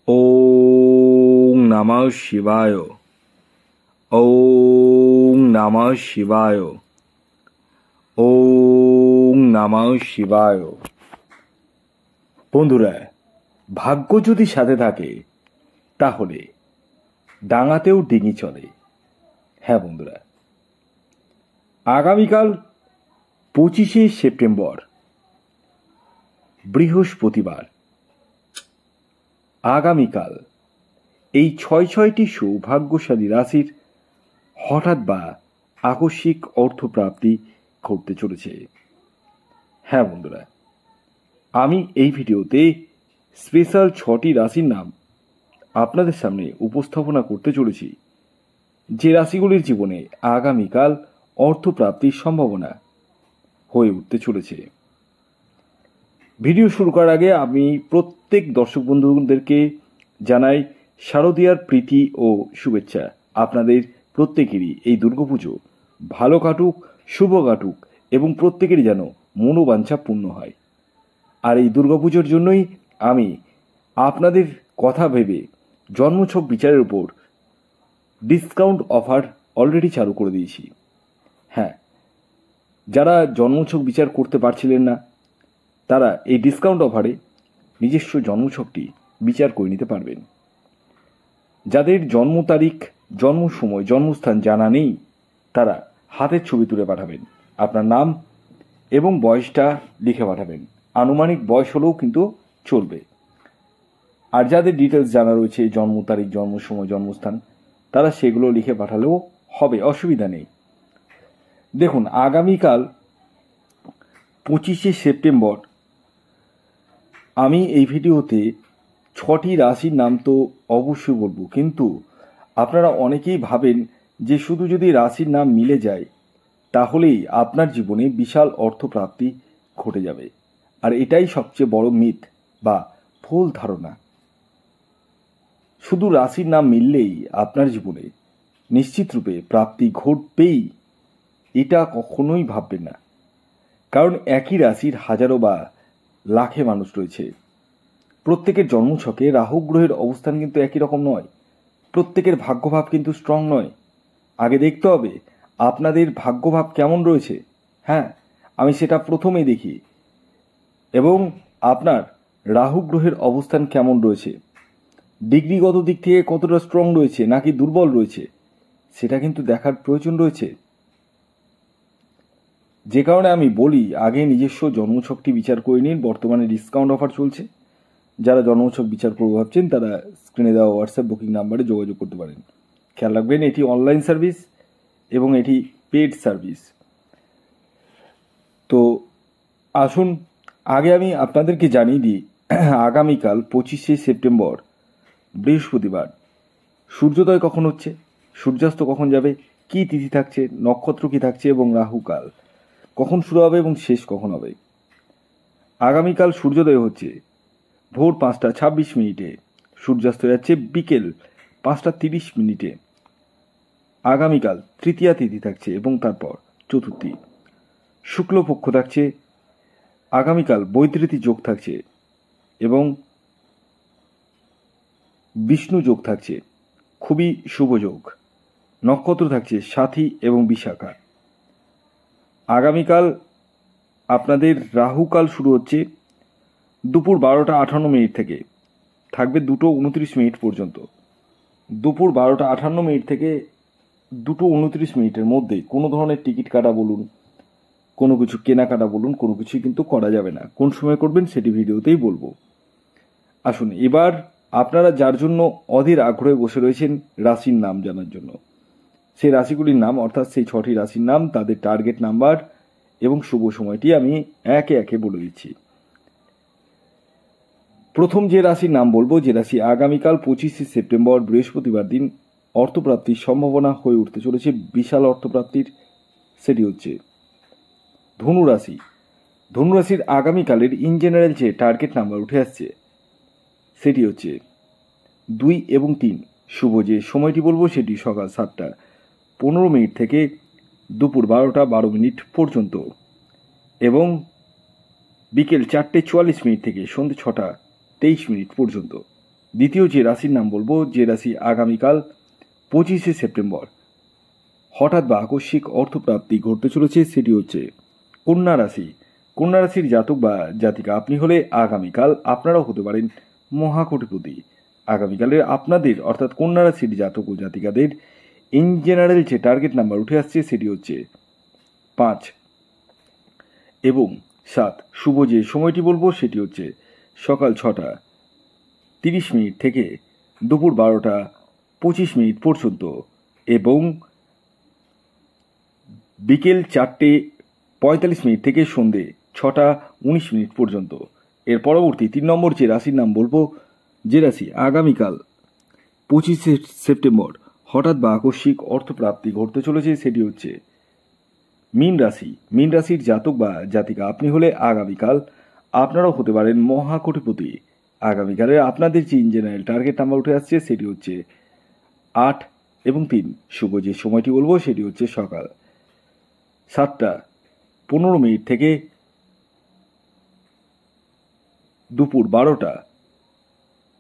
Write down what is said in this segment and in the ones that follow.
ওম নমঃ শিবায়। ওম নমঃ শিবায়। ওম নমঃ শিবায়। বন্ধুরা, ভাগ্য যদি সাথে থাকে তাহলে ডাঙাতেও ডিঙি চলে। হ্যাঁ বন্ধুরা, আগামীকাল 25শে সেপ্টেম্বর বৃহস্পতিবার, আগামীকাল এই ছয়টি সৌভাগ্যশালী রাশির হঠাৎ বা আকস্মিক অর্থপ্রাপ্তি ঘটতে চলেছে। হ্যাঁ বন্ধুরা, আমি এই ভিডিওতে স্পেশাল 6টি রাশির নাম আপনাদের সামনে উপস্থাপনা করতে চলেছি, যে রাশিগুলির জীবনে আগামীকাল অর্থপ্রাপ্তির সম্ভাবনা হয়ে উঠতে চলেছে। ভিডিও শুরু করার আগে আমি প্রত্যেক দর্শক বন্ধুদেরকে জানাই শারদীয়ার প্রীতি ও শুভেচ্ছা। আপনাদের প্রত্যেকেরই এই দুর্গাপুজো ভালো কাটুক, শুভ কাটুক এবং প্রত্যেকেরই যেন মনোবাঞ্ছা পূর্ণ হয়। আর এই দুর্গাপুজোর জন্যই আমি আপনাদের কথা ভেবে জন্মছক বিচারের উপর ডিসকাউন্ট অফার অলরেডি চালু করে দিয়েছি। হ্যাঁ, যারা জন্মছক বিচার করতে পারছিলেন না তারা এই ডিসকাউন্ট অফারে নিজস্ব জন্মছকটি বিচার করে নিতে পারবেন। যাদের জন্ম তারিখ, জন্ম সময়, জন্মস্থান জানা নেই তারা হাতের ছবি তুলে পাঠাবেন, আপনার নাম এবং বয়সটা লিখে পাঠাবেন। আনুমানিক বয়স হলেও কিন্তু চলবে। আর যাদের ডিটেলস জানা রয়েছে, জন্ম তারিখ, জন্ম সময়, জন্মস্থান, তারা সেগুলো লিখে পাঠালেও হবে, অসুবিধা নেই। দেখুন, আগামীকাল 25শে সেপ্টেম্বর আমি এই ভিডিওতে 6টি রাশির নাম তো অবশ্যই বলবো, কিন্তু আপনারা অনেকেই ভাবেন যে শুধু যদি রাশির নাম মিলে যায় তাহলেই আপনার জীবনে বিশাল অর্থপ্রাপ্তি ঘটে যাবে। আর এটাই সবচেয়ে বড় মিথ বা ভুল ধারণা। শুধু রাশির নাম মিললেই আপনার জীবনে নিশ্চিত রূপে প্রাপ্তি ঘটবেই, এটা কখনোই ভাববেন না। কারণ একই রাশির হাজারো বা লাখে মানুষ রয়েছে। প্রত্যেকের জন্মছকে রাহু গ্রহের অবস্থান কিন্তু একই রকম নয়। প্রত্যেকের ভাগ্যভাব কিন্তু স্ট্রং নয়। আগে দেখতে হবে আপনাদের ভাগ্যভাব কেমন রয়েছে। হ্যাঁ, আমি সেটা প্রথমেই দেখি, এবং আপনার রাহু গ্রহের অবস্থান কেমন রয়েছে, ডিগ্রিগত দিক থেকে কতটা স্ট্রং রয়েছে নাকি দুর্বল রয়েছে, সেটা কিন্তু দেখার প্রয়োজন রয়েছে। যে কারণে আমি বলি আগে নিজস্ব জন্মছকটি বিচার করে নিন। বর্তমানে ডিসকাউন্ট অফার চলছে। যারা জন্মছক বিচার করবো ভাবছেন তারা স্ক্রিনে দেওয়া হোয়াটসঅ্যাপ বুকিং নাম্বারে যোগাযোগ করতে পারেন। খেয়াল রাখবেন, এটি অনলাইন সার্ভিস এবং এটি পেড সার্ভিস। তো আসুন আগে আমি আপনাদেরকে জানিয়ে দিই, আগামীকাল 25শে সেপ্টেম্বর বৃহস্পতিবার সূর্যোদয় কখন হচ্ছে, সূর্যাস্ত কখন যাবে, কি তিথি থাকছে, নক্ষত্র কি থাকছে এবং রাহুকাল কখন শুরু হবে এবং শেষ কখন হবে। আগামীকাল সূর্যোদয় হচ্ছে ভোর 5টা 26 মিনিটে, সূর্যাস্ত যাচ্ছে বিকেল 5টা 30 মিনিটে। আগামীকাল তৃতীয়া তিথি থাকছে এবং তারপর চতুর্থী। শুক্লপক্ষ থাকছে, আগামীকাল বৈদ্যুতি যোগ থাকছে এবং বিষ্ণু যোগ থাকছে, খুবই শুভ যোগ। নক্ষত্র থাকছে সাথী এবং বিশাখা। আগামীকাল আপনাদের রাহুকাল শুরু হচ্ছে দুপুর 12টা 58 মিনিট থেকে, থাকবে 2টো 29 মিনিট পর্যন্ত। দুপুর 12টা 58 মিনিট থেকে 2টো 29 মিনিটের মধ্যে কোনো ধরনের টিকিট কাটা বলুন, কোনো কিছু কেনাকাটা বলুন, কোনো কিছুই কিন্তু করা যাবে না। কোন সময় করবেন সেটি ভিডিওতেই বলবো। আসুন এবার আপনারা যার জন্য অধীর আগ্রহে বসে রয়েছেন রাশির নাম জানার জন্য, সেই রাশিগুলির নাম, অর্থাৎ সেই 6টি রাশির নাম, তাদের টার্গেট নাম্বার এবং শুভ সময়টি আমি একে একে বলে দিচ্ছি। প্রথম যে রাশির নাম বলবো, যে রাশি আগামীকাল 25শে সেপ্টেম্বর বৃহস্পতিবার দিন অর্থপ্রাপ্তির সম্ভাবনা হয়ে উঠতে চলেছে বিশাল অর্থপ্রাপ্তির, সেটি হচ্ছে ধনু রাশি। ধনু রাশির আগামীকালের ইন জেনারেল যে টার্গেট নাম্বার উঠে আসছে সেটি হচ্ছে 2 এবং 3। শুভ যে সময়টি বলবো সেটি সকাল 7টা 15 মিনিট থেকে দুপুর 12টা 12 মিনিট পর্যন্ত এবং বিকেল 4টে 44 মিনিট থেকে সন্ধ্যে 6টা 23 মিনিট পর্যন্ত। দ্বিতীয় যে রাশির নাম বলবো, যে রাশি আগামীকাল 25শে সেপ্টেম্বর হঠাৎ বা আকস্মিক অর্থপ্রাপ্তি ঘটতে চলেছে, সেটি হচ্ছে কন্যা রাশি। কন্যা রাশির জাতক বা জাতিকা আপনি হলে আগামীকাল আপনারাও হতে পারেন মহাকোটিপতি। আগামীকালের আপনাদের অর্থাৎ কন্যা রাশির জাতক ও জাতিকাদের ইন জেনারেল যে টার্গেট নাম্বার উঠে আসছে সেটি হচ্ছে 5 এবং 7। শুভ যে সময়টি বলবো সেটি হচ্ছে সকাল 6টা 30 মিনিট থেকে দুপুর 12টা 25 মিনিট পর্যন্ত এবং বিকেল 4টে 45 মিনিট থেকে সন্ধে 6টা 19 মিনিট পর্যন্ত। এর পরবর্তী 3 নম্বর যে রাশির নাম বলবো, যে রাশি আগামীকাল 25শে সেপ্টেম্বর হঠাৎ বা আকস্মিক অর্থপ্রাপ্তি ঘটতে চলেছে সেটি হচ্ছে মীন রাশি। মীন রাশির জাতক বা জাতিকা আপনি হলে আগামীকাল আপনারাও হতে পারেন মহাকোটিপতি। আগামীকালের আপনাদের যে ইন জেনারেল টার্গেট নাম্বার উঠে আসছে সেটি হচ্ছে 8 এবং 3। শুভ যে সময়টি বলবো সেটি হচ্ছে সকাল 7টা 15 মিনিট থেকে দুপুর 12টা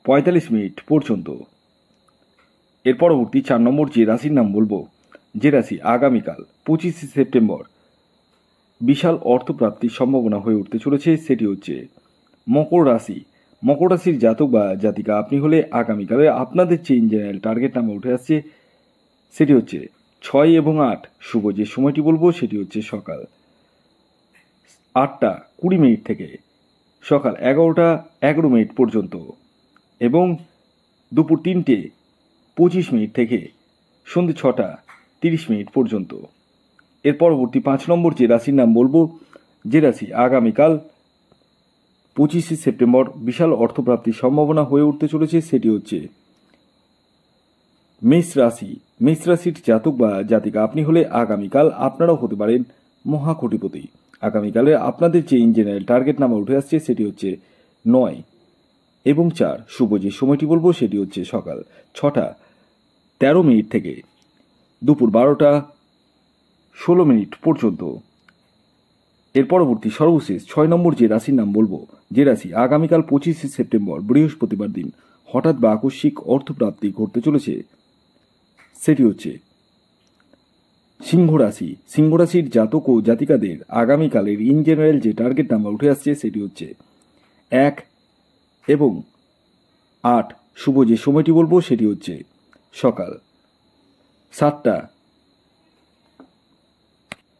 45 মিনিট পর্যন্ত। এর পরবর্তী 4 নম্বর যে রাশির নাম বলবো, যে রাশি আগামীকাল 25শে সেপ্টেম্বর বিশাল অর্থপ্রাপ্তির সম্ভাবনা হয়ে উঠতে চলেছে সেটি হচ্ছে মকর রাশি। মকর রাশির জাতক বা জাতিকা আপনি হলে আগামীকালে আপনাদের যে ইন জেনারেল টার্গেট নাম্বার উঠে আসছে সেটি হচ্ছে 6 এবং 8। শুভ যে সময়টি বলবো সেটি হচ্ছে সকাল 8টা 20 মিনিট থেকে সকাল 11টা 11 মিনিট পর্যন্ত এবং দুপুর 3টে 25 মিনিট থেকে সন্ধ্যে 6টা 30 মিনিট পর্যন্ত। এর পরবর্তী 5 নম্বর যে রাশির নাম বলবো, যে রাশি আগামীকাল 25শে সেপ্টেম্বর বিশাল অর্থপ্রাপ্তির সম্ভাবনা হয়ে উঠতে চলেছে সেটি হচ্ছে মেষ রাশি। মেষ রাশির জাতক বা জাতিকা আপনি হলে আগামীকাল আপনারাও হতে পারেন মহাকোটিপতি। আগামীকালে আপনাদের যে ইন জেনারেল টার্গেট নাম্বার উঠে আসছে সেটি হচ্ছে 9 এবং 4। শুভ যে সময়টি বলবো সেটি হচ্ছে সকাল 6টা 13 মিনিট থেকে দুপুর 12টা 16 মিনিট পর্যন্ত। এর পরবর্তী সর্বশেষ 6 নম্বর যে রাশির নাম বলবো, যে রাশি আগামীকাল 25শে সেপ্টেম্বর বৃহস্পতিবার দিন হঠাৎ বা আকস্মিক অর্থপ্রাপ্তি ঘটতে চলেছে সেটি হচ্ছে সিংহ রাশি। সিংহ রাশির জাতক ও জাতিকাদের আগামীকালের ইন জেনারেল যে টার্গেট নাম্বার উঠে আসছে সেটি হচ্ছে 1 এবং 8। শুভ যে সময়টি বলবো সেটি হচ্ছে সকাল 7টা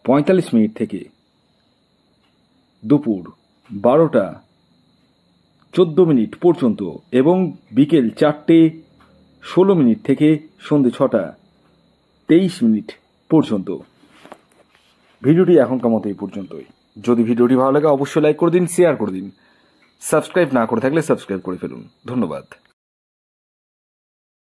45 মিনিট থেকে দুপুর 12টা 14 মিনিট পর্যন্ত এবং বিকেল 4টে 16 মিনিট থেকে সন্ধ্যে 6টা 23 মিনিট পর্যন্ত। ভিডিওটি এখনকার মতো এই পর্যন্তই। যদি ভিডিওটি ভালো লাগে অবশ্যই লাইক করে দিন, শেয়ার করে দিন। সাবস্ক্রাইব না করে থাকলে সাবস্ক্রাইব করে ফেলুন। ধন্যবাদ।